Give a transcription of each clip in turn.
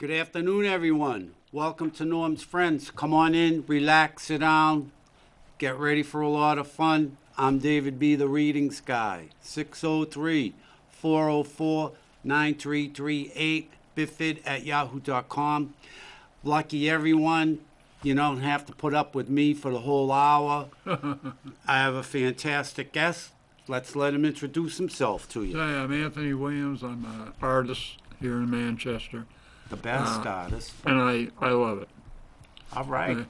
Good afternoon, everyone. Welcome to Norm's Friends. Come on in, relax, sit down, get ready for a lot of fun. I'm David B., the Readings Guy. 603-404-9338, biffid@yahoo.com. Lucky everyone, you don't have to put up with me for the whole hour. I have a fantastic guest. Let's let him introduce himself to you. Hi, I'm Anthony Williams. I'm an artist here in Manchester, The best artist. and I love it. All right. Uh,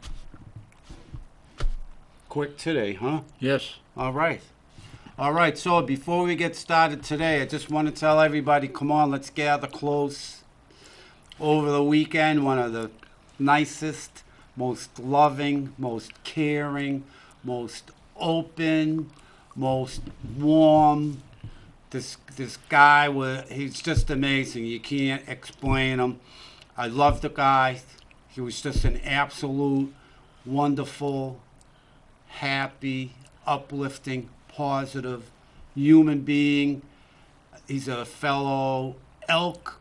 Quick today, huh? yes. All right. All right, so before we get started today, I just want to tell everybody, come on, let's gather close. Over the weekend, one of the nicest, most loving, most caring, most open, most warm. This guy, he's just amazing. You can't explain him. I love the guy. He was just an absolute, wonderful, happy, uplifting, positive human being. He's a fellow elk.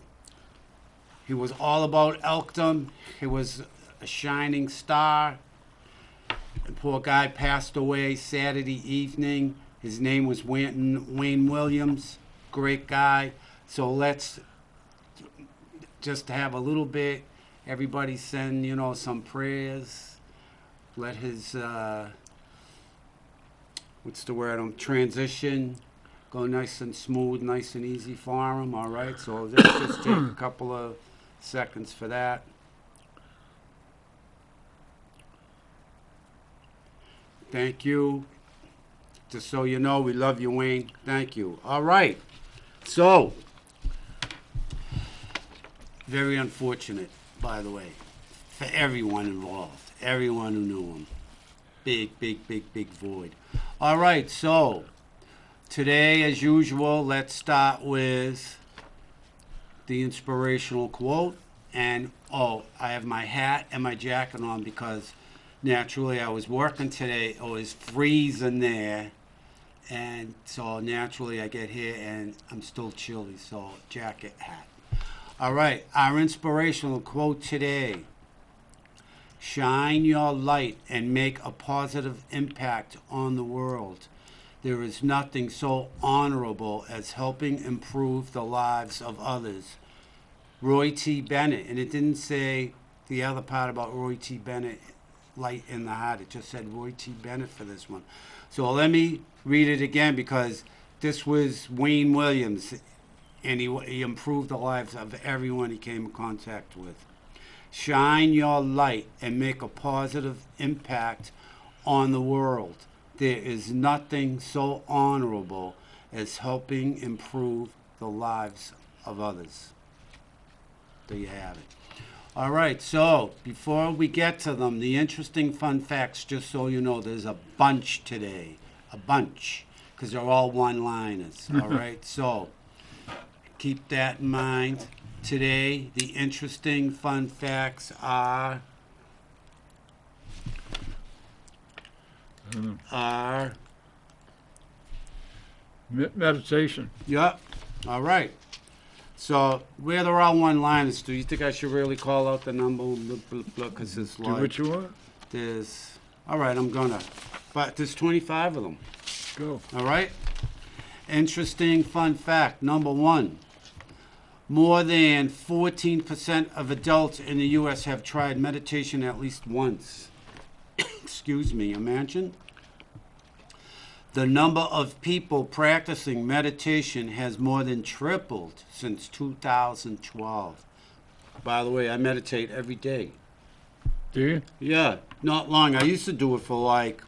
He was all about elkdom. He was a shining star. The poor guy passed away Saturday evening. His name was Wayne Williams. Great guy. So let's just have a little bit. Everybody send, some prayers. Let his, transition go nice and smooth, nice and easy for him. All right. So let's just take a couple of seconds for that. Thank you. Just so you know, we love you, Wayne. Thank you. All right. So, very unfortunate, by the way, for everyone involved, everyone who knew him. Big, big, big, big void. All right. So, today, as usual, let's start with the inspirational quote. And, I have my hat and my jacket on because naturally I was working today. It was freezing there. And so naturally I get here and I'm still chilly, so jacket, hat. All right, our inspirational quote today. Shine your light and make a positive impact on the world. There is nothing so honorable as helping improve the lives of others. Roy T. Bennett, and it didn't say the other part about Roy T. Bennett, light in the heart. It just said Roy T. Bennett for this one. So let me read it again because this was Wayne Williams, and he improved the lives of everyone he came in contact with. Shine your light and make a positive impact on the world. There is nothing so honorable as helping improve the lives of others. There you have it. All right, so before we get to them, the interesting fun facts, just so you know, there's a bunch today. A bunch, because they're all one-liners. All right, so keep that in mind. Today, the interesting fun facts are Meditation. Yep. All right. So where they're all one-liners, do you think I should really call out the number? Because it's Do like what you want. there's. All right, I'm gonna. But there's 25 of them. Go. All right. Interesting fun fact number one. More than 14% of adults in the U.S. have tried meditation at least once. Excuse me, imagine. The number of people practicing meditation has more than tripled since 2012. By the way, I meditate every day. Do you? Yeah, not long. I used to do it for like,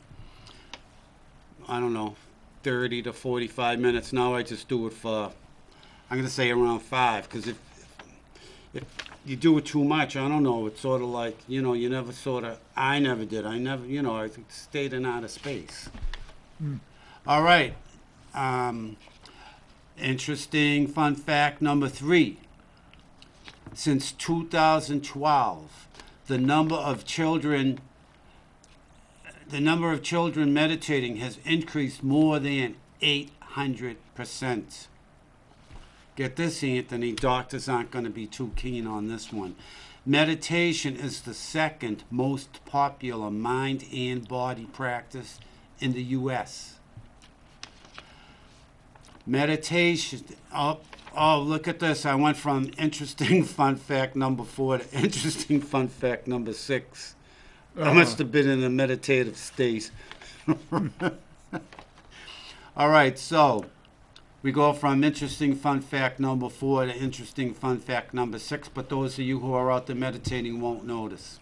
I don't know, 30 to 45 minutes. Now I just do it for, I'm going to say around 5. Because if you do it too much, I don't know, it's sort of like, you never I never did. I never, I stayed in outer space. All right. Interesting fun fact number 3. Since 2012, the number of children meditating has increased more than 800%. Get this, Anthony, doctors aren't going to be too keen on this one. Meditation is the second most popular mind and body practice in the U.S. Meditation, oh, look at this. I went from interesting fun fact number 4 to interesting fun fact number 6. I must have been in a meditative state. All right, so we go from interesting fun fact number 4 to interesting fun fact number 6, but those of you who are out there meditating won't notice.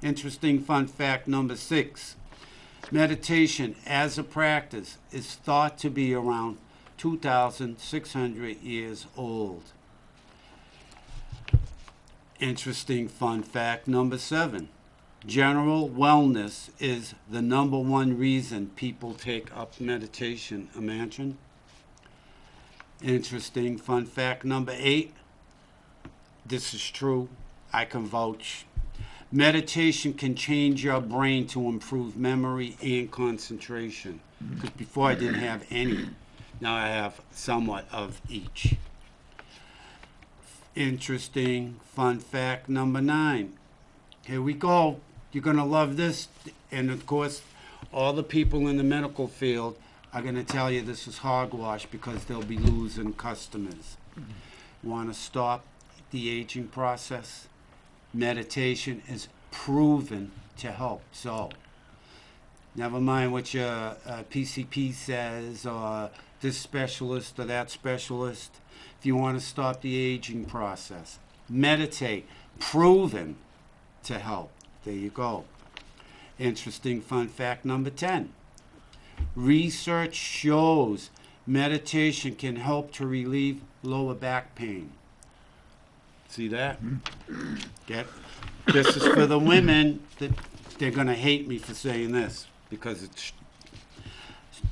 Interesting fun fact number 6. Meditation as a practice is thought to be around 2,600 years old. Interesting fun fact number 7. General wellness is the number one reason people take up meditation. Imagine. Interesting fun fact number 8. This is true. I can vouch. Meditation can change your brain to improve memory and concentration. Because before I didn't have any. Now I have somewhat of each. Interesting fun fact number 9. Here we go. You're going to love this. And of course, all the people in the medical field are going to tell you this is hogwash because they'll be losing customers. Want to stop the aging process? Meditation is proven to help. So, never mind what your PCP says or this specialist or that specialist. If you want to stop the aging process, meditate. Proven to help. There you go. Interesting fun fact number 10. Research shows meditation can help to relieve lower back pain. See that? This is for the women that they're going to hate me for saying this because it's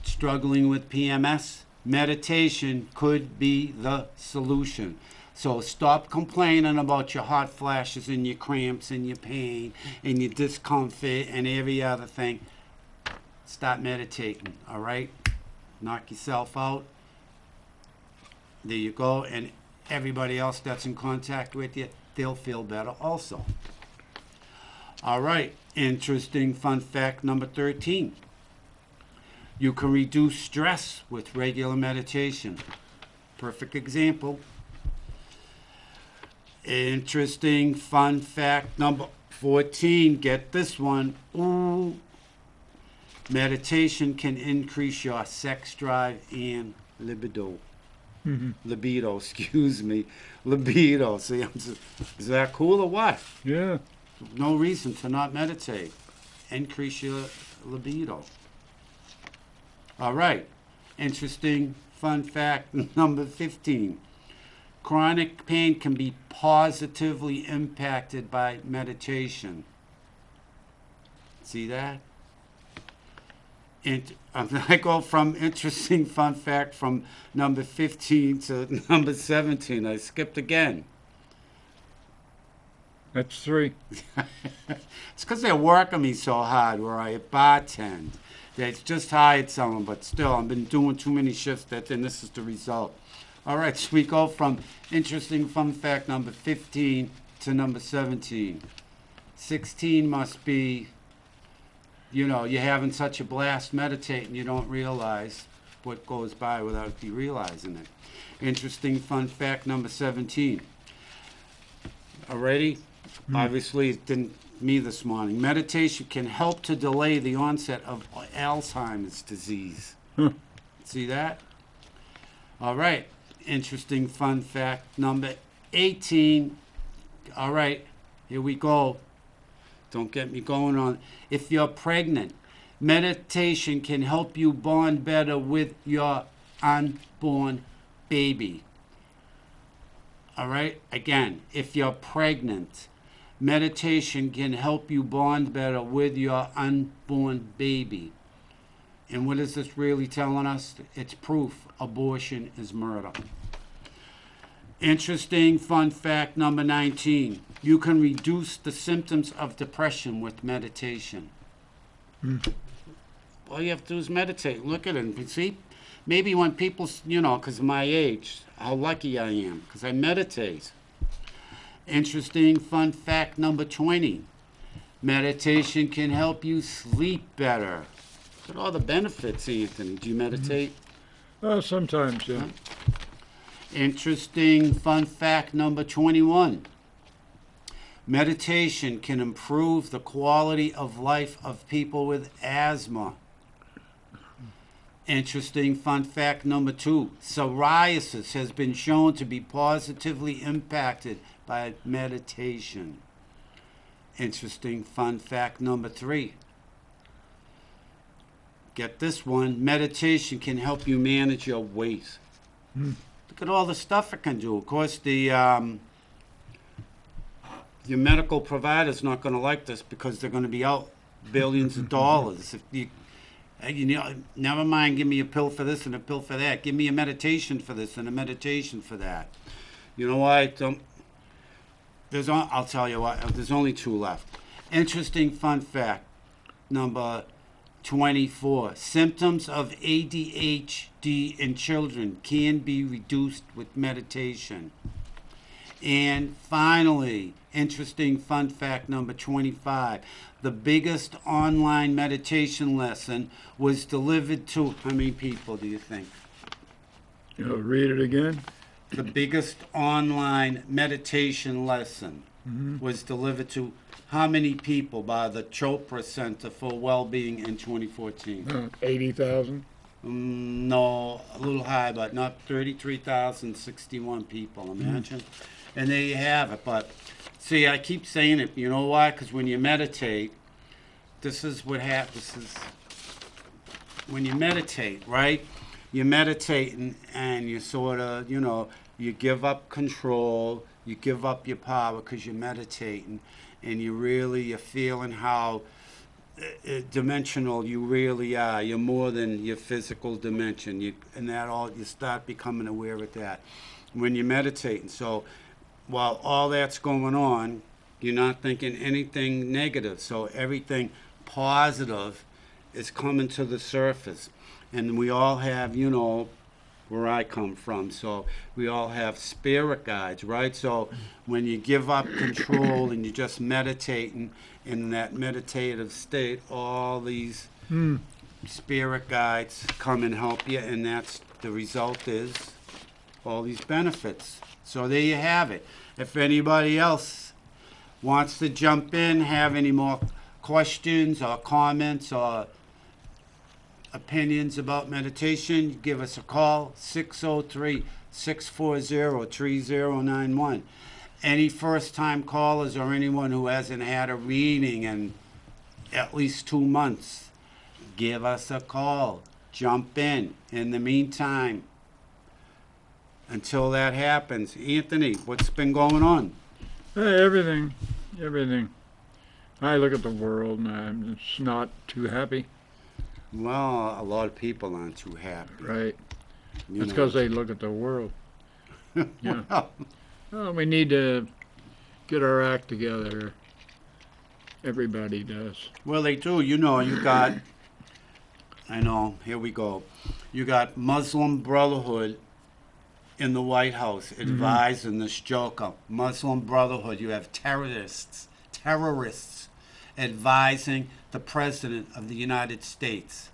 struggling with PMS. Meditation could be the solution. So stop complaining about your hot flashes and your cramps and your pain and your discomfort and every other thing. Start meditating, all right? Knock yourself out. There you go. And everybody else that's in contact with you, they'll feel better also. All right. Interesting fun fact number 13. You can reduce stress with regular meditation. Perfect example. Interesting fun fact number 14. Get this one. Ooh. Meditation can increase your sex drive and libido. Libido, excuse me. Libido. See, is that cool or what? Yeah. No reason to not meditate. Increase your libido. All right. Interesting fun fact number 15. Chronic pain can be positively impacted by meditation. See that? And I go from interesting fun fact from number 15 to number 17. I skipped again. That's 3. It's because they're working me so hard where I bartend. They just hired someone, but still, I've been doing too many shifts that then this is the result. All right, so we go from interesting fun fact number 15 to number 17. 16 must be, you know, you're having such a blast meditating you don't realize what goes by without you realizing it. Interesting fun fact number 17. Already? Obviously, it didn't me this morning. Meditation can help to delay the onset of Alzheimer's disease. See that? All right. Interesting fun fact number 18. All right, here we go. Don't get me going on. If you're pregnant, meditation can help you bond better with your unborn baby. All right, again, if you're pregnant, meditation can help you bond better with your unborn baby. And what is this really telling us? It's proof abortion is murder. Interesting fun fact number 19. You can reduce the symptoms of depression with meditation. All you have to do is meditate. Look at it. See, maybe when people, because of my age, how lucky I am, because I meditate. Interesting fun fact number 20. Meditation can help you sleep better. Look at all the benefits, Anthony. Do you meditate? Sometimes, yeah. Interesting fun fact number 21. Meditation can improve the quality of life of people with asthma. Interesting fun fact number 2. Psoriasis has been shown to be positively impacted by meditation. Interesting fun fact number 3. Get this one. Meditation can help you manage your weight. Look at all the stuff it can do. Of course, your medical provider's not going to like this because they're going to be out billions of dollars. If never mind, give me a pill for this and a pill for that. Give me a meditation for this and a meditation for that. You know what? I'll tell you what. There's only 2 left. Interesting fun fact number 24. Symptoms of ADHD in children can be reduced with meditation. And finally, interesting fun fact number 25. The biggest online meditation lesson was delivered to how many people do you think? Read it again. The biggest online meditation lesson was delivered to how many people by the Chopra Center for Wellbeing in 2014? 80,000. No, a little high, but not 33,061 people, imagine. And there you have it. But see, I keep saying it. You know why? Because when you meditate, this is what happens. When you meditate, right? You're meditating and you sort of, you give up control, you give up your power because you're meditating, and you're feeling how dimensional you really are. You're more than your physical dimension. You start becoming aware of that when you're meditating. So while all that's going on, you're not thinking anything negative. So everything positive is coming to the surface. And we all have, where I come from. So we all have spirit guides, right? So when you give up control and you're just meditating in that meditative state, all these spirit guides come and help you, and that's the result is all these benefits. So there you have it. If anybody else wants to jump in, have any more questions or comments or opinions about meditation, give us a call, 603-640-3091. Any first-time callers or anyone who hasn't had a reading in at least 2 months, give us a call. Jump in. In the meantime, until that happens, Anthony, what's been going on? Everything. I look at the world and I'm just not too happy. Well, a lot of people aren't too happy. Right. It's because they look at the world. Yeah. Well, we need to get our act together. Everybody does. Well, they do. You got, here we go. You got Muslim Brotherhood in the White House advising this joker. Muslim Brotherhood. You have terrorists advising the President of the United States.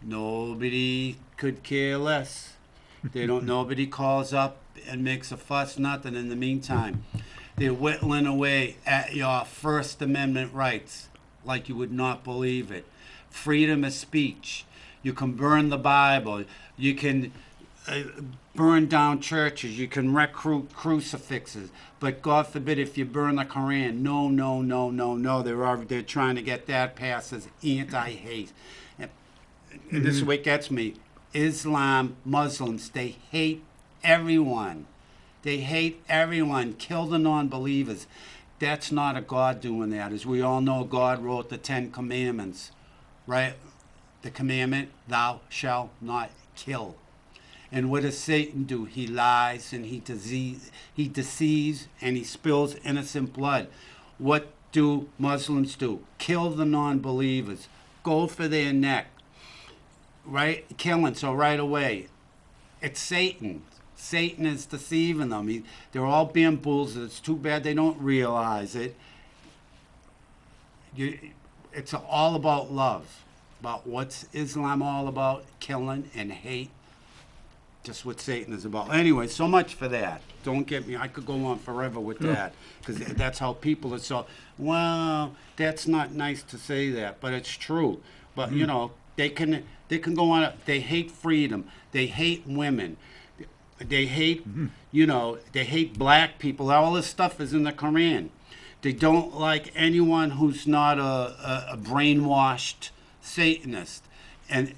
Nobody could care less. Nobody calls up and makes a fuss, nothing. In the meantime, they're whittling away at your First Amendment rights like you would not believe it. Freedom of speech. You can burn the Bible. You can burn down churches. You can wreck crucifixes. But God forbid if you burn the Quran. No. They're trying to get that passed as anti-hate. And this is what gets me. Islam, Muslims, they hate everyone. They hate everyone. Kill the non-believers. That's not a God doing that. As we all know, God wrote the 10 Commandments, right? The commandment, thou shalt not kill. And what does Satan do? He lies and he deceives and he spills innocent blood. What do Muslims do? Kill the non-believers. Go for their neck. right? Killing. So right away, it's Satan. Satan is deceiving them. They're all bamboozled. It's too bad they don't realize it. It's all about love. About what's Islam all about? Killing and hate. Just what Satan is about. Anyway, so much for that. Don't get me. I could go on forever with that because that's how people are so. Well, that's not nice to say that, but it's true. But you know, they can go on. They hate freedom. They hate women. They hate they hate black people. All this stuff is in the Quran. They don't like anyone who's not a brainwashed Satanist, and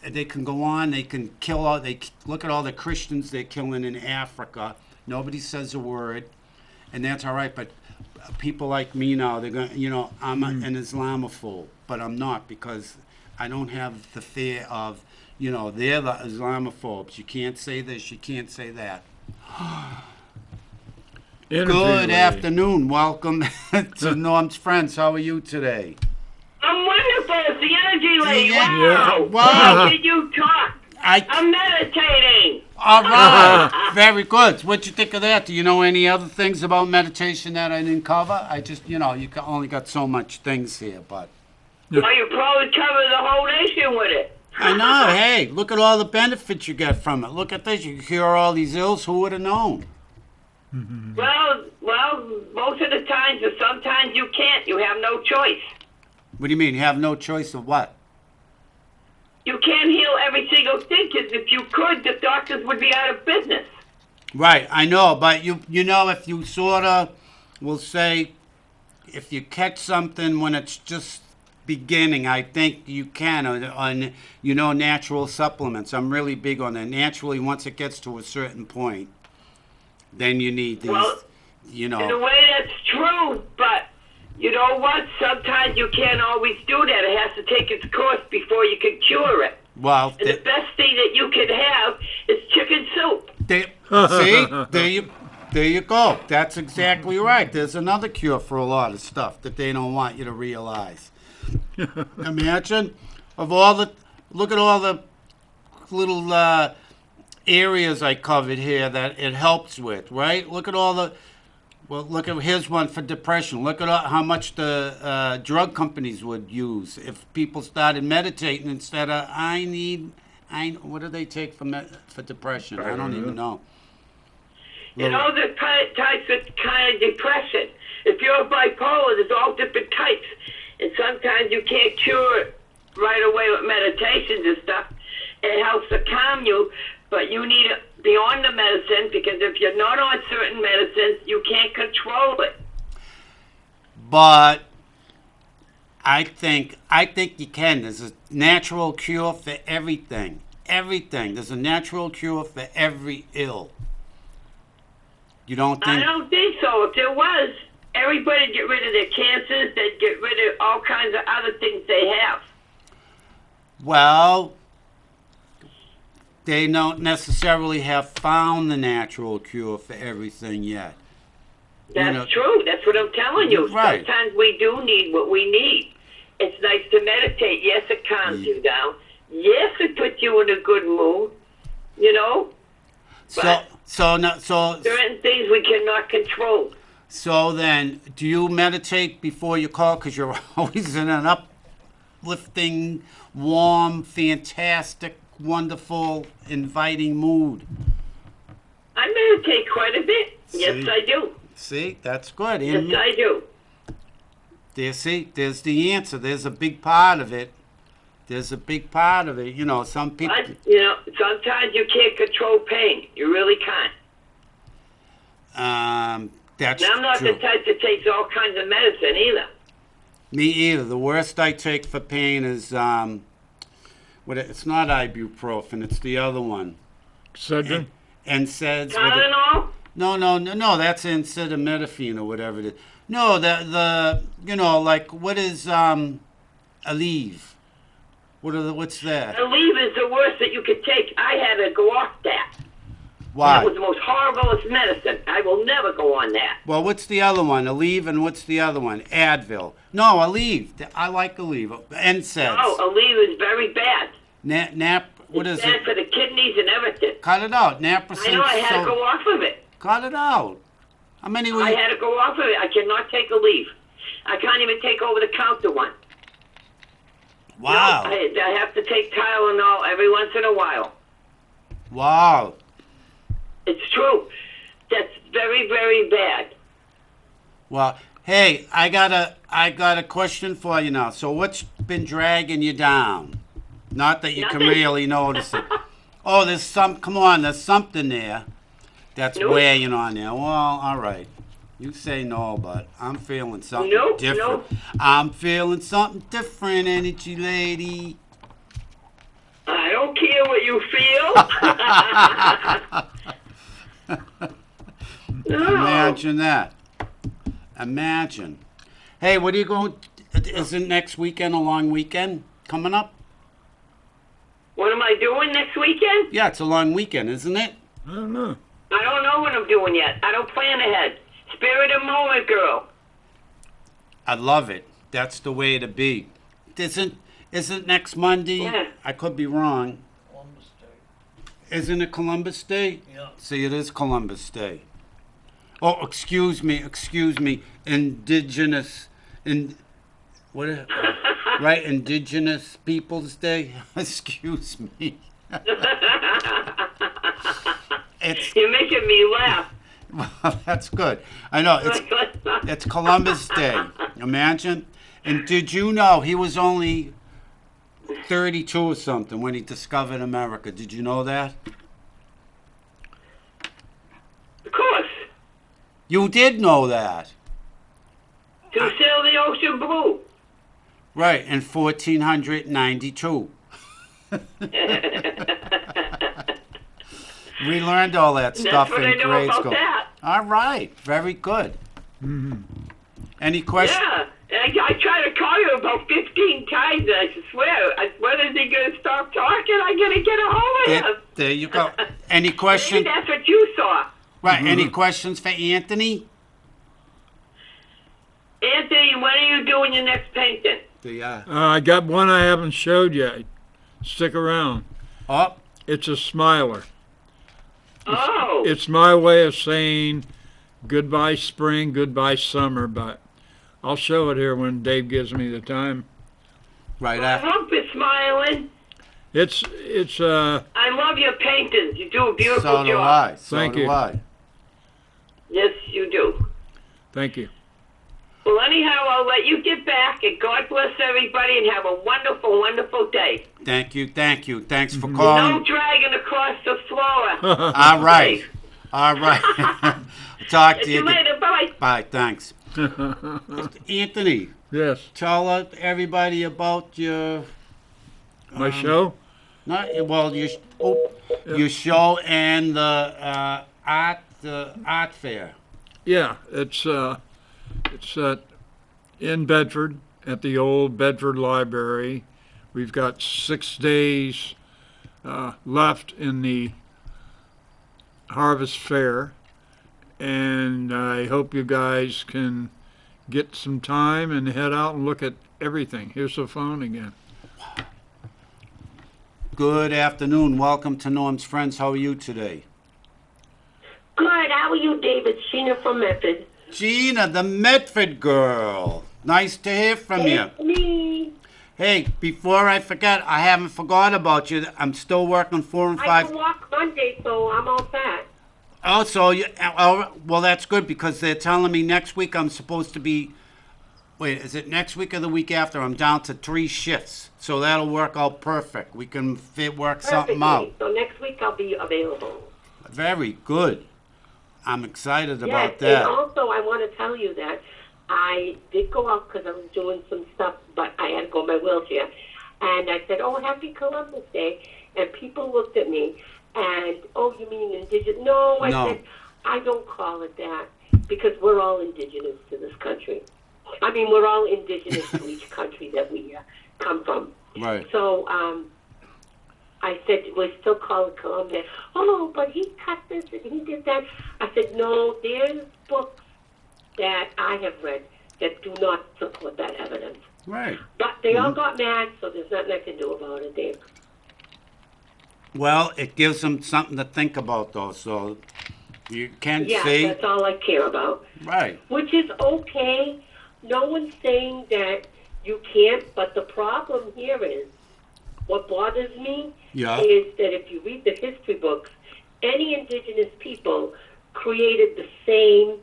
they can go on. They can kill all. They look at all the Christians they're killing in Africa. Nobody says a word, and that's all right. But people like me now, they're going. I'm an Islamophobe, but I'm not because I don't have the fear of. They're the Islamophobes. You can't say this. You can't say that. Good afternoon. Welcome to Norm's Friends. How are you today? I'm wonderful. It's the energy lady. Yeah. Wow. Wow. How did you talk? I'm meditating. All right. Very good. What'd you think of that? Do you know any other things about meditation that I didn't cover? I just, you only got so much things here, but. Well, you probably cover the whole nation with it. I know. Hey, look at all the benefits you get from it. Look at this. You cure all these ills. Who would have known? Well, most of the times, but sometimes you can't. You have no choice. What do you mean? You have no choice of what? You can't heal every single thing, because if you could, the doctors would be out of business. Right, I know, but if you sort of will say, if you catch something when it's just beginning, I think you can on natural supplements. I'm really big on that. Naturally, once it gets to a certain point, then you need these. Well, in a way, that's true, but you know what? Sometimes you can't always do that. It has to take its course before you can cure it. Well, and the best thing that you can have is chicken soup. See, there you go. That's exactly right. There's another cure for a lot of stuff that they don't want you to realize. Imagine look at all the little areas I covered here that it helps with, right? Look at here's one for depression. Look at how much the drug companies would use if people started meditating instead of what do they take for depression? I don't even know. The types of kind of depression. If you're bipolar, there's all different types. And sometimes you can't cure it right away with meditations and stuff. It helps to calm you, but you need it beyond the medicine, because if you're not on certain medicines, you can't control it. But I think you can. There's a natural cure for everything. Everything. There's a natural cure for every ill. You don't think? I don't think so. If there was, everybody would get rid of their cancers. They'd get rid of all kinds of other things they have. Well, they don't necessarily have found the natural cure for everything yet. That's true. That's what I'm telling you. Right. Sometimes we do need what we need. It's nice to meditate. Yes, it calms you down. Yes, it puts you in a good mood. But certain things we cannot control. So then, do you meditate before you call? Because you're always in an uplifting, warm, fantastic, wonderful, inviting mood. I meditate quite a bit. Yes, I do. See, that's good. Yes, I do. There's the answer. There's a big part of it. Some people. Sometimes you can't control pain. You really can't. That's now, I'm not true. the type that takes all kinds of medicine either. Me either. The worst I take for pain is it's not ibuprofen. It's the other one. Excedrin? NSAIDs. Tylenol? No. That's acetaminophen or whatever it is. No, what is Aleve? What's that? Aleve is the worst that you could take. I had to go off that. Why? That was the most horriblest medicine. I will never go on that. Well, what's the other one? Aleve, and what's the other one? Advil. No, Aleve. I like Aleve. NSAIDs. No, Aleve is very bad. What is It's bad it? for the kidneys and everything. Cut it out. I know I had to go off of it. Cut it out. How many were I you? had to go off of it. I cannot take a leave. I can't even take over the counter one. Wow. No, I have to take Tylenol every once in a while. Wow. It's true. That's very, very bad. Well, hey, I got a question for you now. So what's been dragging you down? Not that you can Nothing. really notice it. Oh, there's something there that's Nope. weighing on there. Well, all right. You say no, but I'm feeling something Nope, different. nope. I'm feeling something different, energy lady. I don't care what you feel. No. Imagine that. Imagine. Hey, what are you going? Isn't next weekend a long weekend coming up? What am I doing next weekend? Yeah, it's a long weekend, isn't it? I don't know. I don't know what I'm doing yet. I don't plan ahead. Spirit of moment, girl. I love it. That's the way to be. Isn't next Monday? Yeah. I could be wrong. Isn't it Columbus Day? Yeah. See, it is Columbus Day. Oh, excuse me. Indigenous, right? Indigenous Peoples Day. Excuse me. You're making me laugh. Well, that's good. I know it's Columbus Day. Imagine. And did you know he was only 32 or something when he discovered America? Did you know that? Of course. You did know that. To sail the ocean blue. Right, in 1492. We learned all that stuff That's what I in know grade about school. that. All right, very good. Mm-hmm. Any questions? Yeah. I tried to call you about 15 times. I swear. When is he going to stop talking? I'm going to get a hold of him. There you go. Any Maybe questions? that's what you saw. Right, any questions for Anthony? Anthony, when are you doing your next painting? I got one I haven't showed yet. Stick around. Oh, It's a smiler. Oh. It's my way of saying goodbye spring, goodbye summer, but I'll show it here when Dave gives me the time. right I after. hope you're smiling. It's I love your paintings. You do a beautiful So do job. I. So Thank do you. I. Yes, you do. thank you. Well, anyhow, I'll let you get back, and God bless everybody, and have a wonderful, wonderful day. Thank you. Thanks for No calling. dragging across the floor. All right. All right. Talk to See you. you later. Bye. Bye. Thanks. Anthony, Yes, tell everybody about your my show. your show and the art fair. Yeah, it's in Bedford at the old Bedford Library. We've got 6 days left in the Harvest Fair, and I hope you guys can get some time and head out and look at everything. Here's the phone again. Good afternoon. Welcome to Norm's Friends. How are you today? Good. How are you, David? Sheena from Medford. Gina, the Medford girl. Nice to hear from you. It's me. Hey, before I forget, I haven't forgot about you. I'm still working 4 and I 5. can walk Monday, so I'm all set. Oh, so well, that's good because they're telling me next week I'm supposed to be. Wait, is it next week or the week after? I'm down to 3 shifts, so that'll work out perfect. We can work something Perfectly. out. So next week I'll be available. Very good. I'm excited Yes, about and that. also I want to tell you that I did go out because I was doing some stuff, but I had to go in my wheelchair. And I said, oh, happy Columbus Day. And people looked at me and, oh, you mean indigenous? No, I No. said, I don't call it that because we're all indigenous to this country. I mean, we're all indigenous to each country that we come from. Right. So I said, we still call it Columbus. Oh, but he cut this and he did that. I said, no, there's books that I have read that do not support that evidence. Right. But they all got mad, so there's nothing I can do about it, Dave. Well, it gives them something to think about, though. So you can Yeah, see, that's all I care about. right? Which is okay. No one's saying that you can't, but the problem here is, what bothers me Yeah. is that if you read the history books, any indigenous people created the same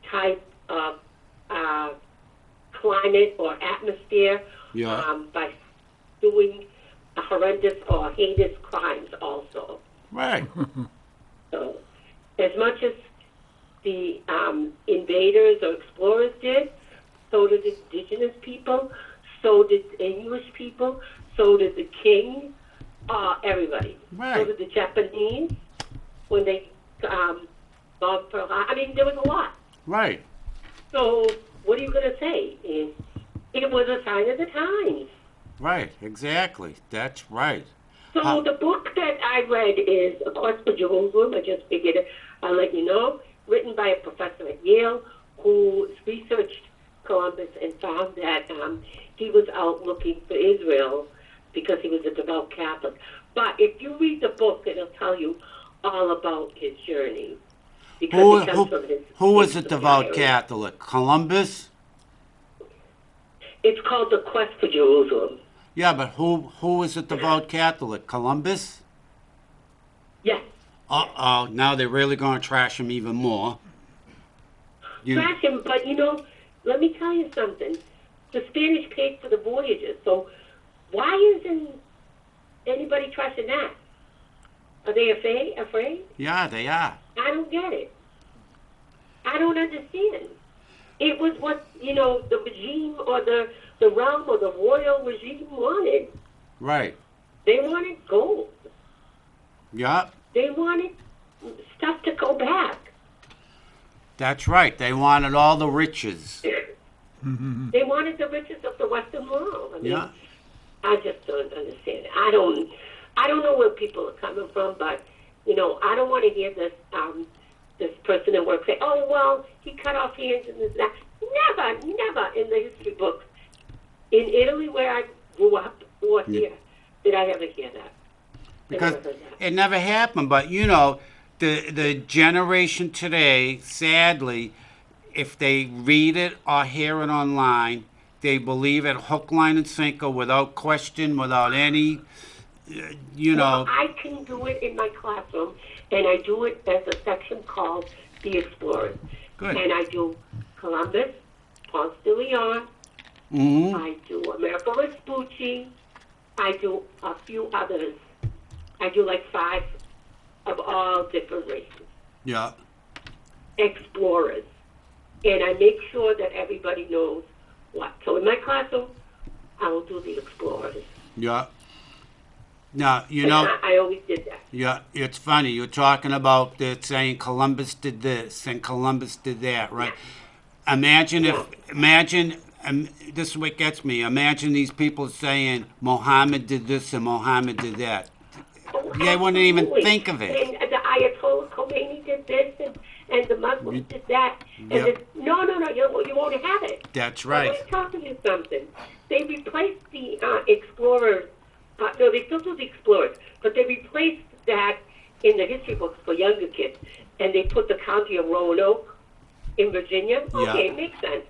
type of climate or atmosphere Yeah. by doing horrendous or heinous crimes also. Right. So, as much as the invaders or explorers did, so did indigenous people, so did English people, so did the king, everybody. Right. So did the Japanese when they bombed Pearl Harbor. I mean, there was a lot. Right. So what are you going to say? It was a sign of the times. Right. Exactly. That's right. So the book that I read is A Quest for Jerusalem. I just figured I'll let you know. Written by a professor at Yale who researched Columbus and found that he was out looking for Israel because he was a devout Catholic. But if you read the book, it'll tell you all about his journey. Because it comes from his Who was a his devout diary. Catholic? Columbus? It's called The Quest for Jerusalem. Yeah, but who was a devout Catholic? Columbus? Yes. Uh-oh, now they're really going to trash him even more. Trash him, but let me tell you something. The Spanish paid for the voyages, so why isn't anybody trashing that? Are they afraid? Yeah, they are. I don't get it. I don't understand. It was what, the regime or the realm or the royal regime wanted. Right. They wanted gold. Yeah, They wanted stuff to go back. that's right. They wanted all the riches. They wanted the riches of the Western world. I mean, Yeah. I just don't understand it. I don't know where people are coming from, but I don't want to hear this this person at work say, "Oh well, he cut off hands and this and that." Never in the history books in Italy where I grew up or here did I ever hear that. Because I never heard that. it never happened. But, the generation today, sadly, if they read it or hear it online, they believe it hook, line, and sinker without question, without any, Well, I can do it in my classroom, and I do it as a section called The Explorers. Good. And I do Columbus, Ponce de Leon, Hmm. I do Amerigo Vespucci, I do a few others. I do like 5 of all different races, Yeah. explorers. And I make sure that everybody knows what. So in my classroom, I will do the explorers. Yeah. Now, And I always did that. yeah, it's funny. You're talking about saying Columbus did this and Columbus did that, right? Imagine this is what gets me. Imagine these people saying Mohammed did this and Mohammed did that. They wouldn't even Absolutely. think of it. And the Ayatollah Khomeini did this, and the Muslims did that. And Yep. no, you won't have it. That's I'm right. going to tell you something. They replaced the explorers. No, they still do the explorers, but they replaced that in the history books for younger kids, and they put the county of Roanoke in Virginia. Yeah. Okay, it makes sense.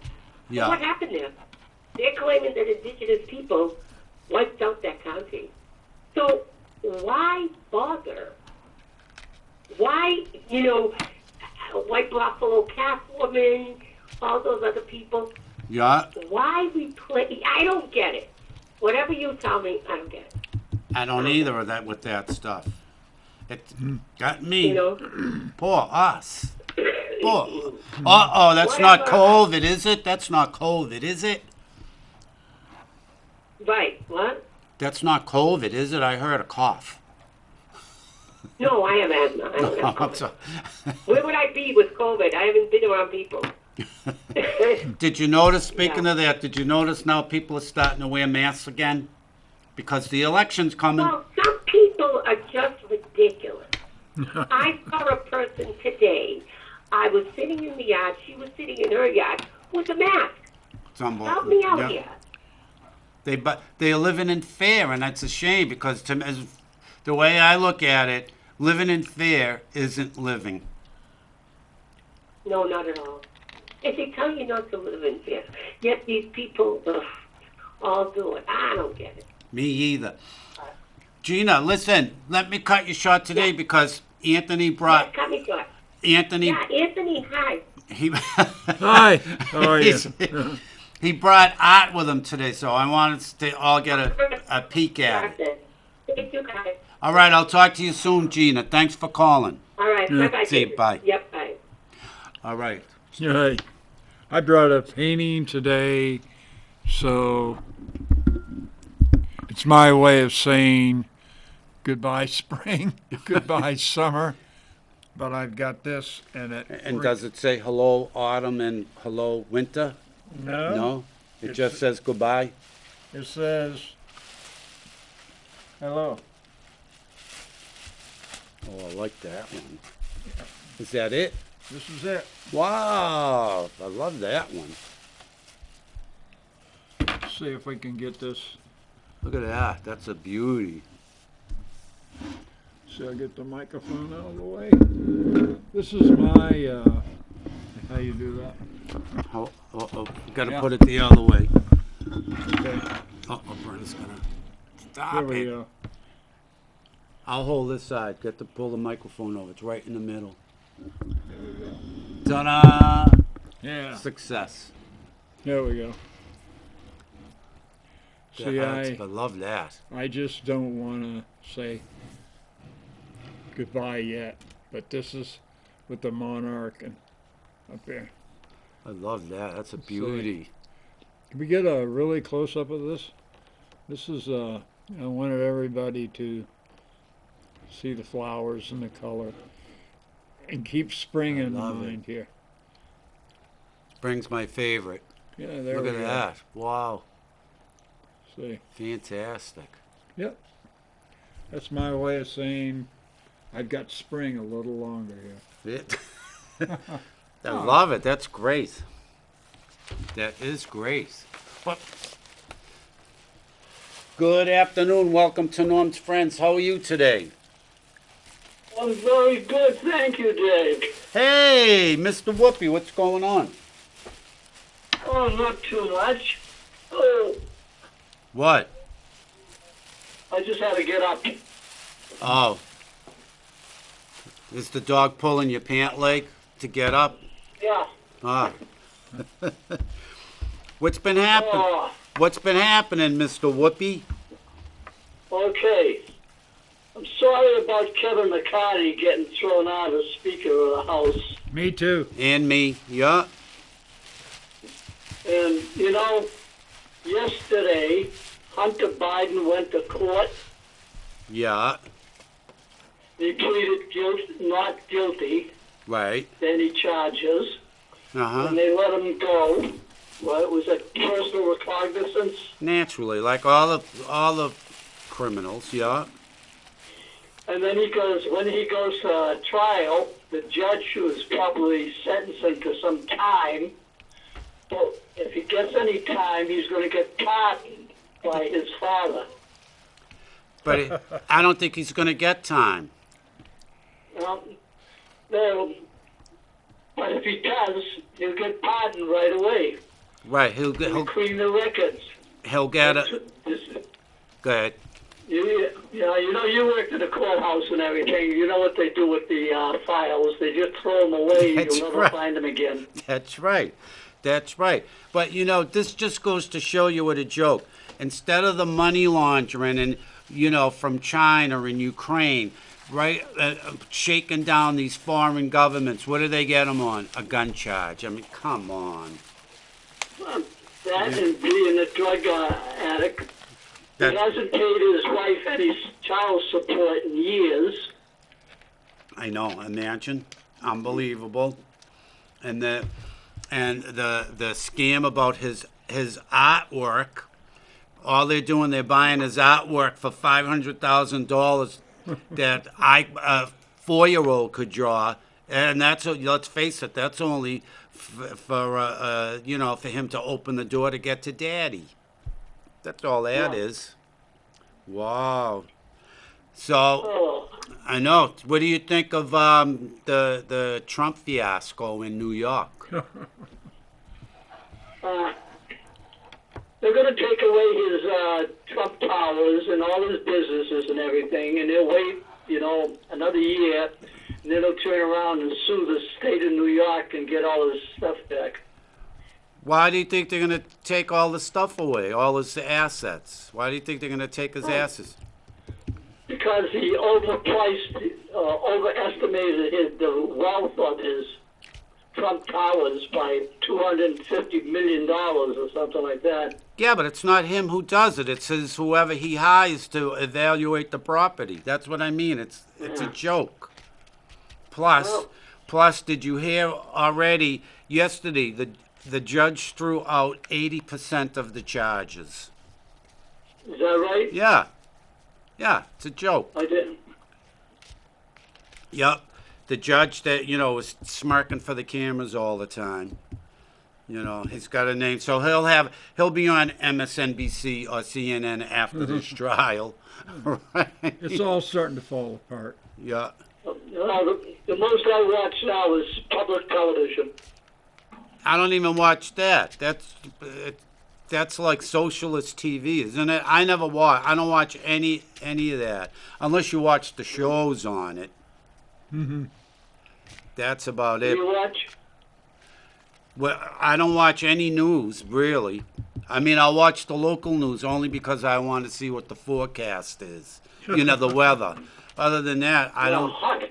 Yeah. What happened there? They're claiming that indigenous people wiped out that county. So why bother? Why, White Buffalo Calf Woman, all those other people, Yeah. why replace? I don't get it. Whatever you tell me, I don't get it. I don't either of that with that stuff. It got me. You know? Poor us. Poor. Uh-oh, that's not Whatever. COVID, is it? That's not COVID, is it? Right, what? That's not COVID, is it? I heard a cough. No, I have asthma. I don't have I'm COVID. sorry. Where would I be with COVID? I haven't been around people. Did you notice, speaking of that, did you notice now people are starting to wear masks again? Because the election's coming. Well, some people are just ridiculous. I saw a person today. I was sitting in the yard. She was sitting in her yard with a mask. It's unbelievable. Help me out Yeah. here. They are living in fear, and that's a shame because The way I look at it, living in fear isn't living. No, not at all. If they tell you not to live in fear, yet these people all do it. I don't get it. Me either. Gina, listen, let me cut you short today because Anthony Yeah, brought cut me short. Anthony. Yeah, Anthony, hi. He Hi, how are you? he brought art with him today, so I wanted us to all get a peek at it. Thank you, guys. All right, I'll talk to you soon, Gina. Thanks for calling. All right, bye-bye. See you, bye. Yep, bye. All right. Hi. I brought a painting today, so it's my way of saying goodbye spring, goodbye summer. But I've got this and it. And does it say hello autumn and hello winter? No. No? It It's- just says goodbye? It says hello. Oh, I like that one. Is that it? This is it. Wow, I love that one. Let's see if we can get this. Look at that. That's a beauty. See, I get the microphone out of the way. This is my. How you do that? Gotta Yeah. put it the other way. Okay. Oh, Brent's gonna There stop we it. go. I'll hold this side. Get to pull the microphone over. It's right in the middle. Ta-da! Yeah. Success. There we go. See, I love that. I just don't want to say goodbye yet, but this is with the monarch and up there. I love that. That's a beauty. Can we get a really close up of this? This is, I wanted everybody to see the flowers and the color and keep spring I in love it. mind here. Spring's my favorite. Yeah, there Look we at go. that. Wow. See, Fantastic. that's my way of saying I've got spring a little longer here. It. I love it. That's great. That is great. But good afternoon. Welcome to Norm's Friends. How are you today? I'm very good, thank you, Dave. Hey, Mr. Whoopi, what's going on? Oh, not too much. Oh, What? I just had to get up. Oh. Is the dog pulling your pant leg to get up? Yeah. Ah. What's been happening? Oh, What's been happening, Mr. Whoopi? okay. I'm sorry about Kevin McCarthy getting thrown out as Speaker of the House. Me too. And me. Yeah. And, you know, yesterday, Hunter Biden went to court. Yeah. He pleaded not guilty Right. to any charges, Uh-huh. and they let him go. Well, it was a personal recognizance. Naturally, like all the criminals, yeah. And then when he goes to trial, the judge who is probably sentencing to some time, well, if he gets any time, he's going to get pardoned by his father. But I don't think he's going to get time. No, but if he does, he'll get pardoned right away. Right. He'll clean the records. He'll get a. Go ahead. You know, you worked at the courthouse and everything. You know what they do with the files. They just throw them away. That's You'll never right. find them again. That's right. That's right. But you know, this just goes to show you what a joke. Instead of the money laundering and from China and Ukraine, right, shaking down these foreign governments, what do they get them on? A gun charge. I mean, come on. Well, that and being a drug addict. He That, hasn't paid his wife any child support in years. I know. Imagine, unbelievable. And the scam about his artwork. All they're doing, they're buying his artwork for $500,000 that a 4-year-old could draw, and that's let's face it, that's only for him to open the door to get to Daddy. That's all that Yeah. is. Wow. So Oh, I know. What do you think of the Trump fiasco in New York? they're going to take away his Trump Towers and all his businesses and everything, and they'll wait, another year, and then they'll turn around and sue the state of New York and get all his stuff back. Why do you think they're going to take all the stuff away, all his assets? Why do you think they're going to take his assets? Because he overestimated the wealth of his Trump Towers by $250 million or something like that. Yeah, but it's not him who does it. It's whoever he hires to evaluate the property. That's what I mean. It's a joke. Plus, did you hear already yesterday the judge threw out 80% of the charges? Is that right? Yeah. Yeah, it's a joke. I didn't. Yep. The judge that, was smirking for the cameras all the time. He's got a name. So he'll be on MSNBC or CNN after this trial. Right? It's all starting to fall apart. Yeah. The most I watch now is public television. I don't even watch that. That's like socialist TV, isn't it? I don't watch any of that unless you watch the shows on it. Mm-hmm. That's about Do it. you watch? Well, I don't watch any news really. I mean, I'll watch the local news only because I want to see what the forecast is. The weather. Other than that, I don't. Hot.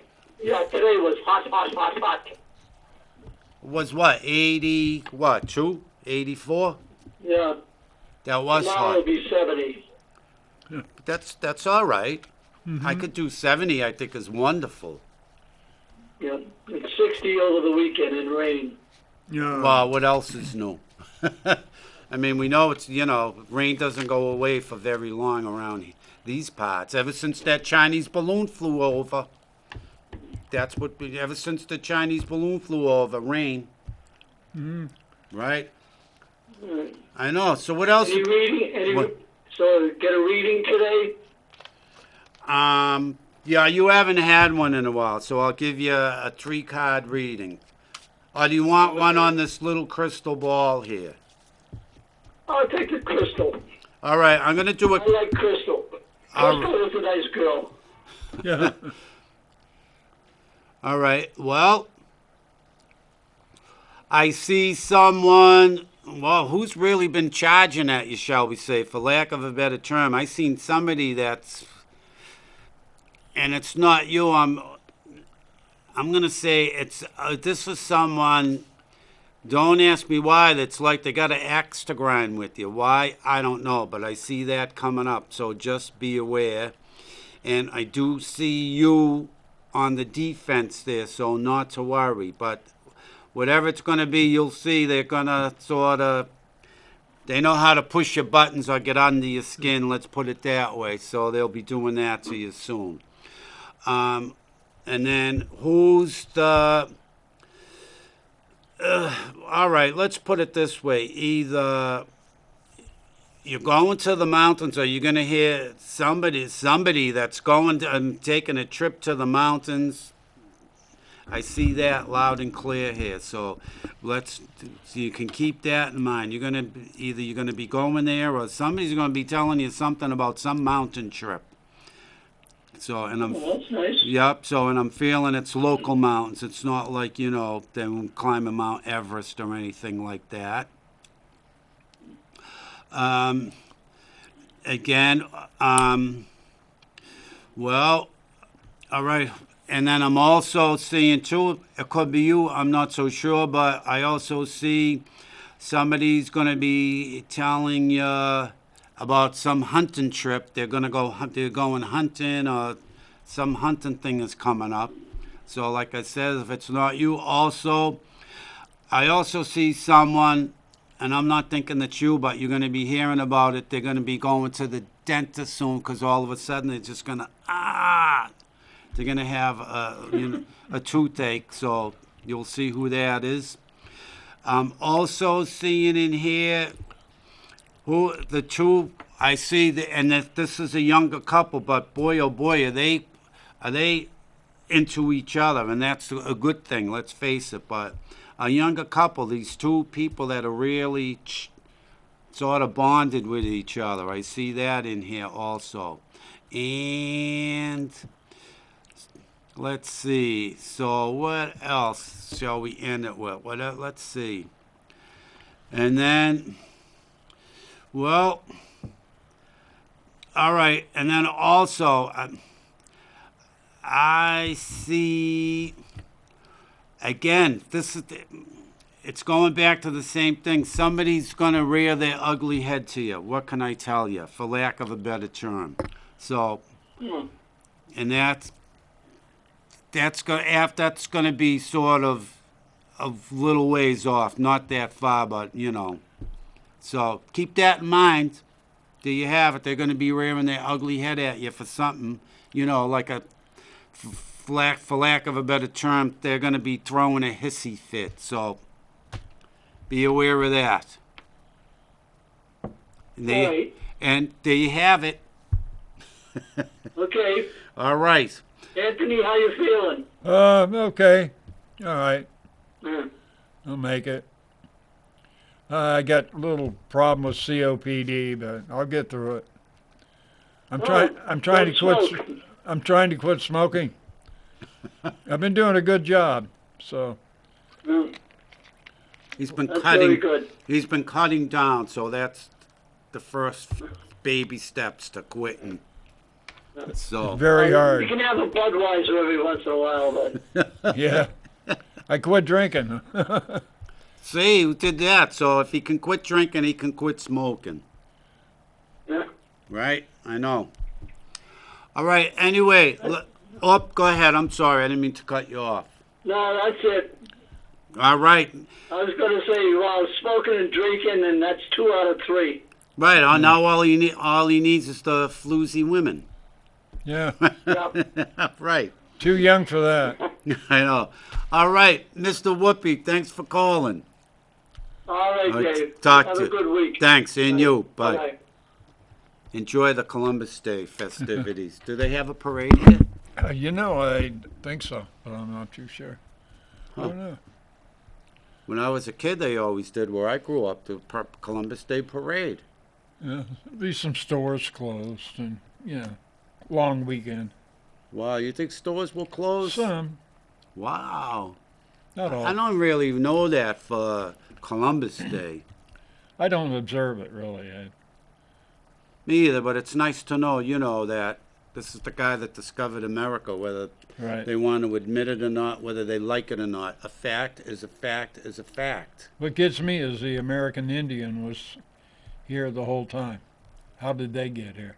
Yeah, today was hot. Was what 80? What 2? 84? Yeah. That was Tomorrow hot. will be 70. That's all right. I could do 70. I think is wonderful. Yeah. It's 60 over the weekend and rain. Yeah. Well, what else is new? I mean, we know it's rain doesn't go away for very long around these parts. Ever since that Chinese balloon flew over. Ever since the Chinese balloon flew over, rain. Mm-hmm. Right? Right. I know. So what else? Any reading? What? So get a reading today? Yeah, you haven't had one in a while, so I'll give you a 3-card reading. Or do you want one on this little crystal ball here? I'll take the Crystal. All right, I'm going to do it. I like Crystal. Crystal is a nice girl. Yeah. All right, well, I see someone, who's really been charging at you, shall we say, for lack of a better term. I seen somebody and it's not you, I'm going to say this is someone, don't ask me why, that's like they got an axe to grind with you. Why? I don't know, but I see that coming up, so just be aware. And I do see you on the defense there, so not to worry. But whatever it's going to be, you'll see they're going to they know how to push your buttons or get under your skin, let's put it that way. So they'll be doing that to you soon. And then who's the... all right, let's put it this way. Either you're going to the mountains or you're going to hear somebody that's going to, taking a trip to the mountains. I see that loud and clear here. So so you can keep that in mind. You're going to be going there or somebody's going to be telling you something about some mountain trip. So, and That's nice. Yep. So, and I'm feeling it's local mountains. It's not like, them climbing Mount Everest or anything like that. Again, well, all right. And then I'm also seeing too, it could be you, I'm not so sure, but I also see somebody's going to be telling you about some hunting trip. They're going hunting, or some hunting thing is coming up. So like I said, if it's not you, I also see someone, and I'm not thinking that's you, but you're going to be hearing about it. They're going to be going to the dentist soon because all of a sudden they're just going to, they're going to have a toothache. So you'll see who that is. I'm also seeing in here the two I see that, and that this is a younger couple, but boy, oh boy, are they into each other, and that's a good thing. Let's face it. But a younger couple, these two people that are really sort of bonded with each other. I see that in here also, and let's see. So what else shall we end it with? What? Let's see. And then, well. All right, and then also, I see, again, it's going back to the same thing. Somebody's going to rear their ugly head to you. What can I tell you, for lack of a better term? So, and that's going to be sort of a little ways off, not that far, but, So keep that in mind. There you have it. They're going to be rearing their ugly head at you for something, like for lack of a better term, they're going to be throwing a hissy fit. So be aware of that. And there you have it. Okay. All right. Anthony, how you feeling? Okay. All right. Yeah. I'll make it. I got a little problem with COPD, but I'll get through it. I'm trying to quit. I'm trying to quit smoking. I've been doing a good job, so. He's been That's cutting. very good. He's been cutting down, so that's the first baby steps to quitting. So Very You hard. can have a Budweiser every once in a while, but Yeah. I quit drinking. see, who did that? So if he can quit drinking, he can quit smoking. yeah. Right? I know. All right. Anyway, go ahead. I'm sorry. I didn't mean to cut you off. No, that's it. All right. I was going to say, well, smoking and drinking, and that's 2 out of 3. Right. Now all he needs is the floozy women. Yeah. Yeah. Right. Too young for that. I know. All right, Mr. Whoopi, thanks for calling. All right, All right, Dave. talk Have to a you. good week. Thanks, and you. Bye. Bye. Enjoy the Columbus Day festivities. Do they have a parade here? I think so, but I'm not too sure. I don't know. When I was a kid, they always did where I grew up, the Columbus Day parade. Yeah, be some stores closed and, long weekend. Wow, you think stores will close? Some, Wow. not all. I don't really know that for Columbus Day. I don't observe it, really. Me either, but it's nice to know, that this is the guy that discovered America, whether Right. they want to admit it or not, whether they like it or not. A fact is a fact is a fact. What gets me is the American Indian was here the whole time. How did they get here?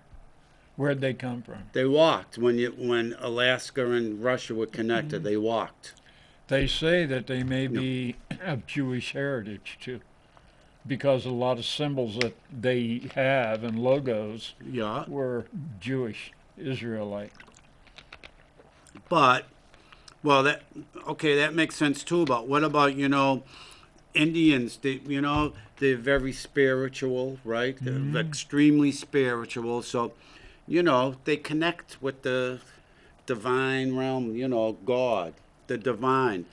Where'd they come from? They walked when Alaska and Russia were connected. They walked. They say that they may be of Jewish heritage, too, because a lot of symbols that they have and logos Yeah, were Jewish, Israelite. but that makes sense too. But what about Indians? They're very spiritual, right? They're extremely spiritual. So, they connect with the divine realm. God, the divine.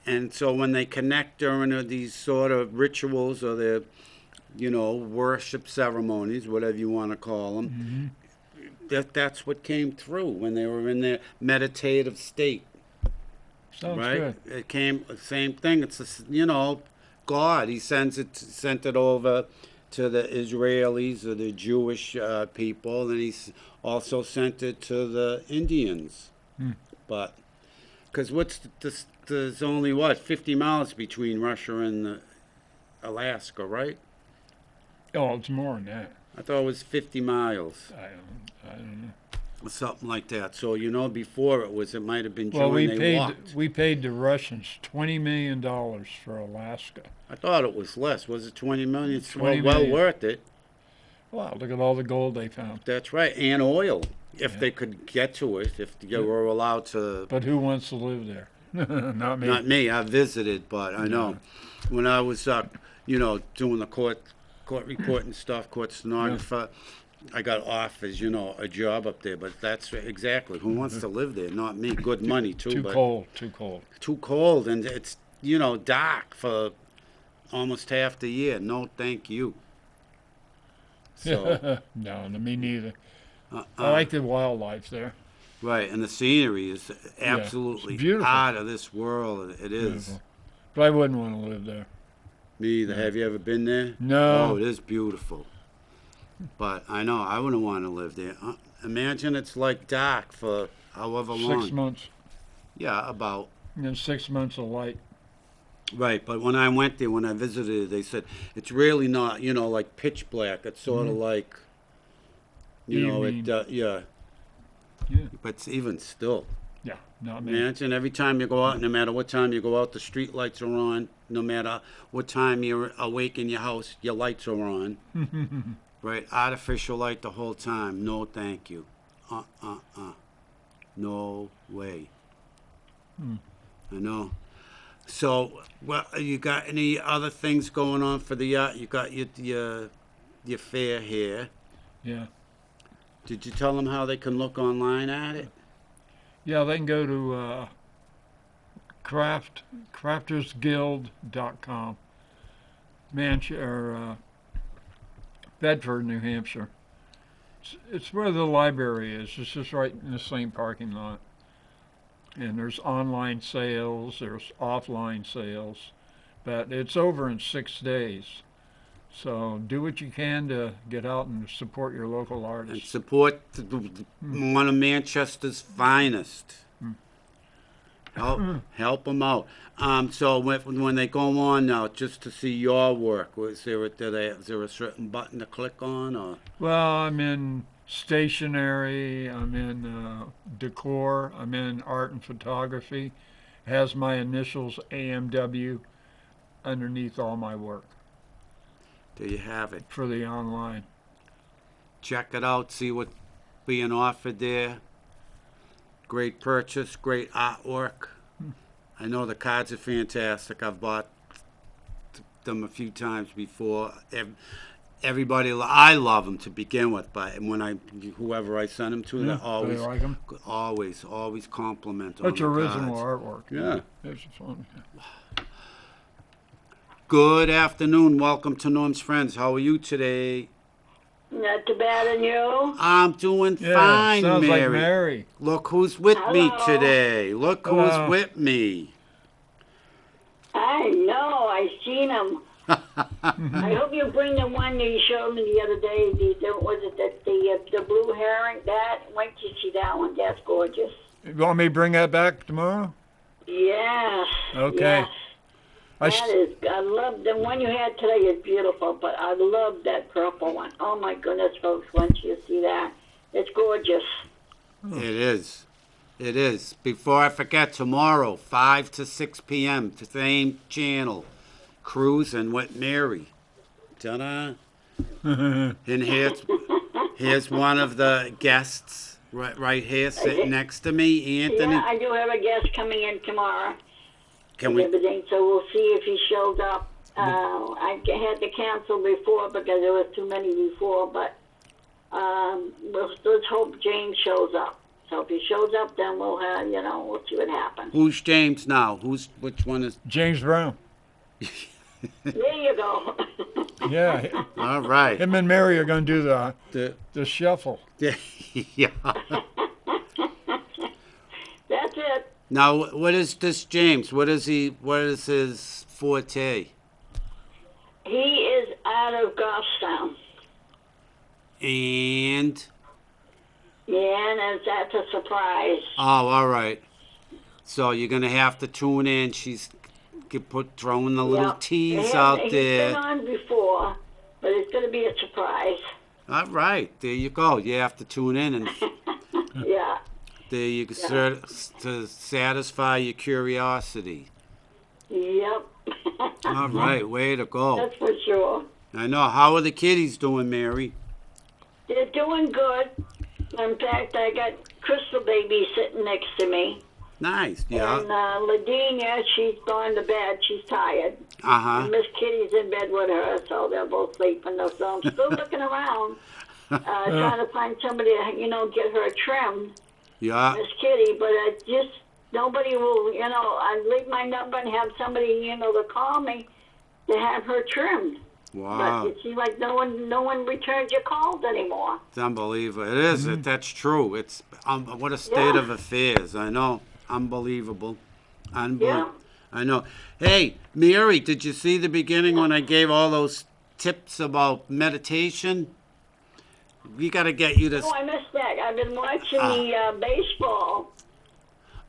And so when they connect during these sort of rituals or their, worship ceremonies, whatever you want to call them, that's what came through when they were in their meditative state, Sounds right? good. It came same thing. It's God. He sent it over to the Israelis or the Jewish people, and he also sent it to the Indians. But because there's only 50 miles between Russia and Alaska, right? Oh, it's more than that. I thought it was 50 miles I don't know. or something like that. So before it might have been Well, during they walked. we paid the Russians $20 million for Alaska. I thought it was less. Was it 20 million? It's 20 well million. worth it. Wow, look at all the gold they found. That's right, and oil if they could get to it. If they were allowed to. But who wants to live there? Not me. Not me. I visited, but I know when I was doing the court report and stuff, court stenographer. I got offers, a job up there, but that's exactly who wants to live there. Not me. Good money too, Too but cold, too cold. too cold, and it's dark for almost half the year. No, thank you. So No, me neither. uh, I like the wildlife there. right, and the scenery is absolutely beautiful. out of this world. It is. Beautiful. But I wouldn't want to live there. Me either. Have you ever been there? No. Oh, it is beautiful. But I know I wouldn't want to live there. Imagine it's like dark for however long. 6 months. Yeah, about. And then 6 months of light. Right, but when I went there, when I visited, they said it's really not, like pitch black. It's sort of like, Evening. yeah. Yeah. But even still, Yeah, not me. imagine every time you go out, no matter what time you go out, the street lights are on. No matter what time you're awake in your house, your lights are on. Right, artificial light the whole time. No, thank you. No way. I know. So, well, you got any other things going on for the yacht? You got your fair here. Yeah. Did you tell them how they can look online at it? Yeah, they can go to craftersguild.com. Bedford, New Hampshire. It's where the library is. It's just right in the same parking lot. And there's online sales, there's offline sales, but it's over in 6 days. So do what you can to get out and support your local And artists. support one of Manchester's finest. Help them out. So when they go on now, just to see your work, is there a certain button to click on, or? Well, I'm in stationery, I'm in decor, I'm in art and photography. It has my initials AMW underneath all my work There you have it. for the online. Check it out. See what's being offered there. Great purchase. Great artwork. I know the cards are fantastic. I've bought them a few times before. Everybody, I love them to begin with, but whoever I send them to, Yeah, they always, they like 'em? always compliment on That's the original cards. artwork. Yeah. It's fun. Good afternoon. Welcome to Norm's Friends. How are you today? Not too bad, and you? I'm doing Yeah, fine, sounds Mary. like Mary. Look who's with me Hello. today. Look who's Hello. with me. I know. I seen him. I hope you bring the one you showed me the other day. Was it the blue herring? Wait till you see that one. That's gorgeous. You want me to bring that back tomorrow? Yes. Okay. Yes. I I love the one you had today is beautiful, but I love that purple one. Oh my goodness, folks! Once you see that, it's gorgeous. It is. It is. Before I forget, tomorrow, 5 to 6 p.m., the same channel, Cruising with Mary. Ta-da. And here's one of the guests right here sitting next to me, Anthony. Yeah, I do have a guest coming in tomorrow. Can we? Everything, so we'll see if he shows up. I had to cancel before because there was too many before, but let's hope James shows up. So if he shows up, then we'll have, we'll see what happens. Who's James now? Which one is? James Brown. There you go. Yeah, All right. him and Mary are going to do The- the shuffle. yeah. That's it. Now, what is this James? What is he? What is his forte? He is out of Goffstown. And Yeah, and that's a surprise. oh, all right. So you're gonna have to tune in. She's throwing the little Yep. tease He's out been there. on before, but it's going to be a surprise. All right, there you go. You have to tune in, and Yeah. there you can to satisfy your curiosity. Yep. All right, way to go. That's for sure. I know. How are the kiddies doing, Mary? They're doing good. In fact, I got Crystal Baby sitting next to me. Nice. Yeah. And Ladina, she's gone to bed. She's tired. Uh huh. Miss Kitty's in bed with her, so they're both sleeping. So I'm still looking around. trying to find somebody to, get her trimmed, Yeah. Miss Kitty, but nobody will, I'd leave my number and have somebody, to call me to have her trimmed. Wow. But it seems like no one returns your calls anymore. It's unbelievable. It is. That's true. It's what a state Yeah. of affairs. I know. Unbelievable. Yeah. I know. Hey, Mary, did you see the beginning when I gave all those tips about meditation? We got to get you to. Oh, I missed that. I've been watching the baseball.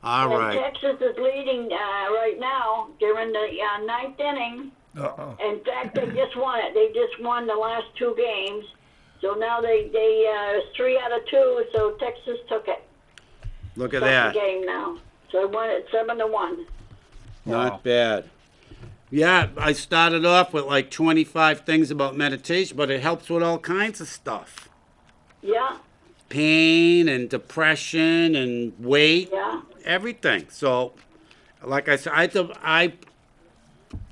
All And right. Texas is leading right now. They're in the ninth inning. Uh-oh. In fact, they just won it. They just won the last two games. So now they it's 3 out of 2. So Texas took it. Look at Took that. the game now. So they won it 7-1. Not Wow. bad. Yeah, I started off with like 25 things about meditation, but it helps with all kinds of stuff. Yeah, Pain and depression and weight, yeah. everything. So, like I said, I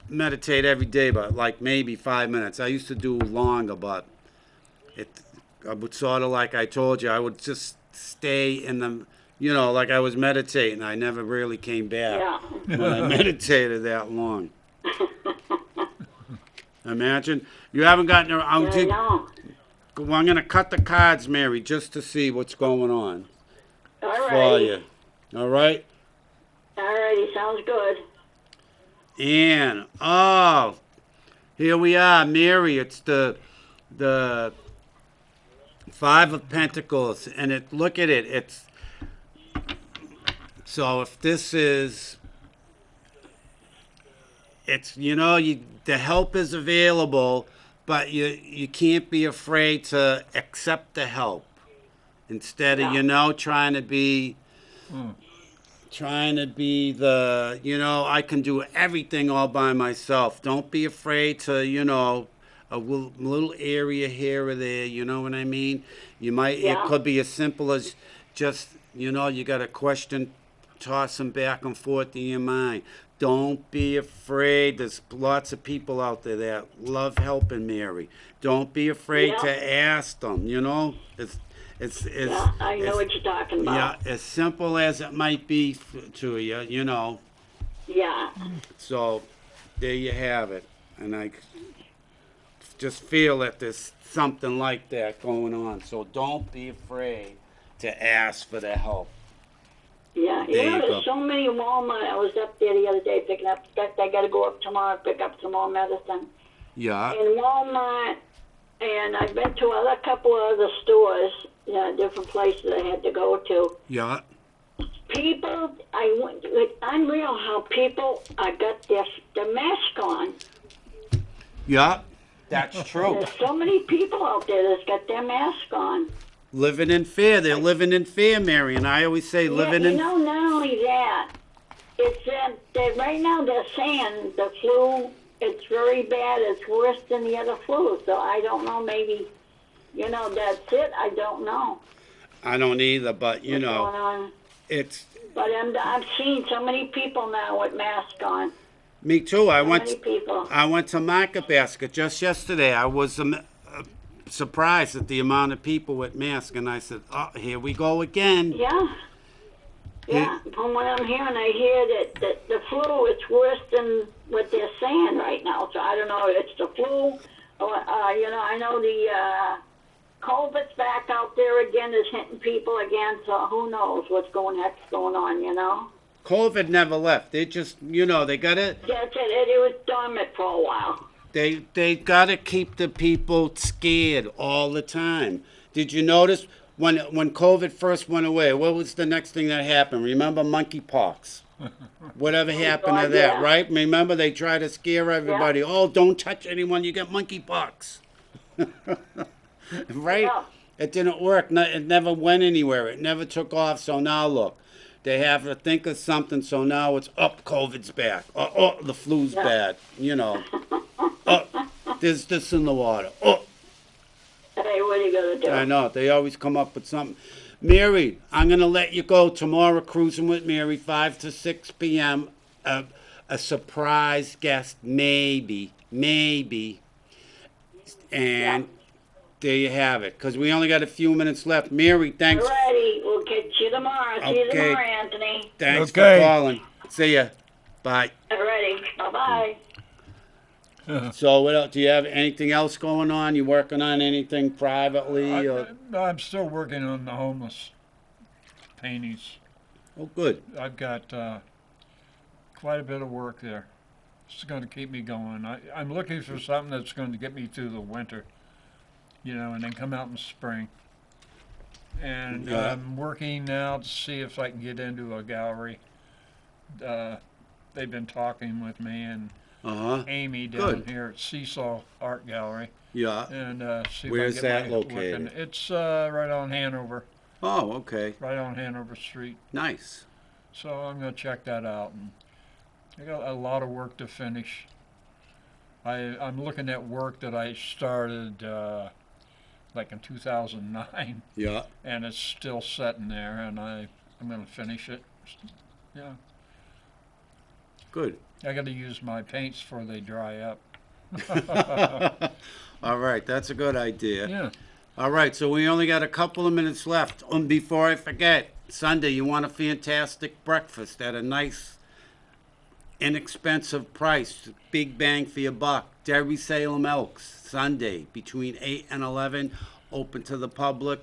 meditate every day, but like maybe 5 minutes. I used to do longer, but I would sort of like I told you, I would just stay in the, like I was meditating. I never really came back Yeah. when I meditated that long. Imagine you haven't gotten around. I know. Well, I'm gonna cut the cards, Mary, just to see what's going on All for right. you. All right. All righty. Sounds good. And here we are, Mary. It's the 5 of Pentacles, and look at it. It's so if this is, it's the help is available, but you can't be afraid to accept the help instead of trying to be. Trying to be the, I can do everything all by myself. Don't be afraid to, a little area here or there, you know what I mean? You might, Yeah. it could be as simple as just, you got a question, toss them back and forth in your mind. Don't be afraid. There's lots of people out there that love helping Mary. Don't be afraid Yeah. to ask them, It's Yeah, I know what you're talking about. yeah, as simple as it might be to you, Yeah. So there you have it. And I just feel that there's something like that going on. So don't be afraid to ask for the help. Yeah. There you There's go. so many Walmart. I was up there the other day picking up. In fact, I got to go up tomorrow and pick up some more medicine. Yeah. In Walmart, and I've been to a couple of other stores, different places I had to go to. Yeah. People, it's unreal how people got their mask on. Yeah. That's true. There's so many people out there that's got their mask on. Living in fear. They're living in fear, Mary. And I always say living in Not only that, it's that right now they're saying the flu, it's very bad. It's worse than the other flu. So I don't know, maybe, that's it. I don't know. I don't either, but What's going on. it's But I've seen so many people now with masks on. me too. I So went many people. I went to Market Basket just yesterday. I was surprised at the amount of people with masks, and I said, "Oh, here we go again." Yeah. Yeah. From what I'm hearing, I hear that the flu is worse than what they're saying right now. So I don't know if it's the flu or, I know the COVID's back out there again, is hitting people again. So who knows what's going on, COVID never left. They just, they got it. That's it. It was dormant for a while. They got to keep the people scared all the time. Did you notice when COVID first went away? What was the next thing that happened? Remember monkeypox? Whatever happened to God, that, yeah. right? Remember they tried to scare everybody. Oh, don't touch anyone. You get monkeypox. Right? Yeah. It didn't work. It never went anywhere. It never took off. So now look, they have to think of something. So now it's COVID's back. The flu's bad. There's this in the water. Hey, what are you going to do? I know. They always come up with something. Mary, I'm going to let you go tomorrow. Cruising with Mary, 5 to 6 p.m. A surprise guest, maybe. And There you have it. Because we only got a few minutes left. Mary, thanks. Alrighty, we'll catch you tomorrow. See you Okay. tomorrow, Anthony. Thanks Okay. for calling. See ya. Bye. Alrighty, bye-bye. So, what else? Do you have anything else going on? You working on anything privately? Or? I'm still working on the homeless paintings. Oh, good. I've got quite a bit of work there. It's going to keep me going. I'm looking for something that's going to get me through the winter, and then come out in spring. And Yeah. I'm working now to see if I can get into a gallery. They've been talking with me and Uh-huh. Amy down Good. here at Seesaw Art Gallery, Yeah. and see Where's if I that can get my work located? in. It's right on Hanover, Oh, okay. right on Hanover Street. Nice. So I'm going to check that out. And I got a lot of work to finish. I'm looking at work that I started like in 2009, Yeah. and it's still sitting there, and I'm going to finish it. Yeah, Good. I got to use my paints before they dry up. All right. That's a good idea. Yeah. All right. So we only got a couple of minutes left. Before I forget, Sunday, you want a fantastic breakfast at a nice, inexpensive price. Big bang for your buck. Derby Salem Elks, Sunday, between 8 and 11, open to the public.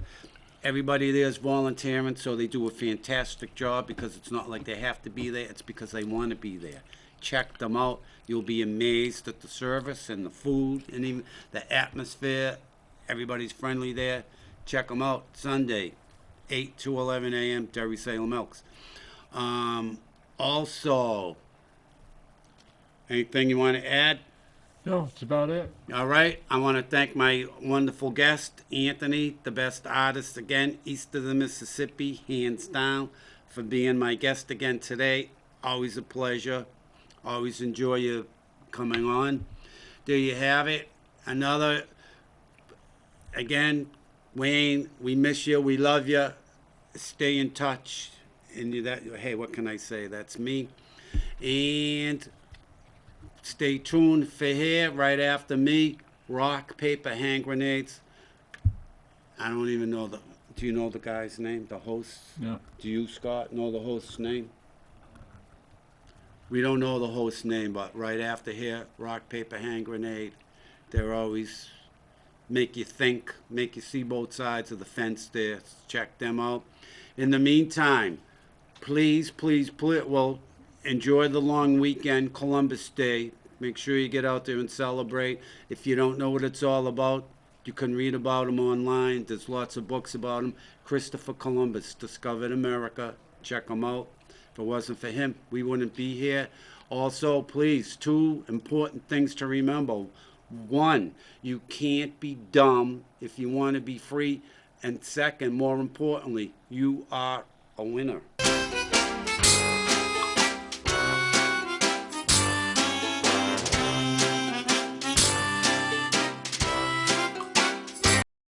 Everybody there is volunteering, so they do a fantastic job because it's not like they have to be there. It's because they want to be there. Check them out. You'll be amazed at the service and the food and even the atmosphere. Everybody's friendly there. Check them out. Sunday, 8 to 11 a.m., Derby Salem Elks. Also, anything you want to add? No, that's about it. All right. I want to thank my wonderful guest, Anthony, the best artist again, east of the Mississippi, hands down, for being my guest again today. Always a pleasure. Always enjoy you coming on. There you have it. Another, again, Wayne, we miss you. We love you. Stay in touch. And hey, what can I say? That's me. And stay tuned for here, right after me, rock, paper, hand grenades. I don't even know do you know the guy's name, the host? No. Do you, Scott, know the host's name? We don't know the host's name, but right after here, rock, paper, hand grenade. They're always make you think, make you see both sides of the fence there. Check them out. In the meantime, please, well, enjoy the long weekend, Columbus Day. Make sure you get out there and celebrate. If you don't know what it's all about, you can read about him online. There's lots of books about him. Christopher Columbus discovered America. Check him out. If it wasn't for him, we wouldn't be here. Also, please, 2 important things to remember. 1, you can't be dumb if you want to be free. And second, more importantly, you are a winner.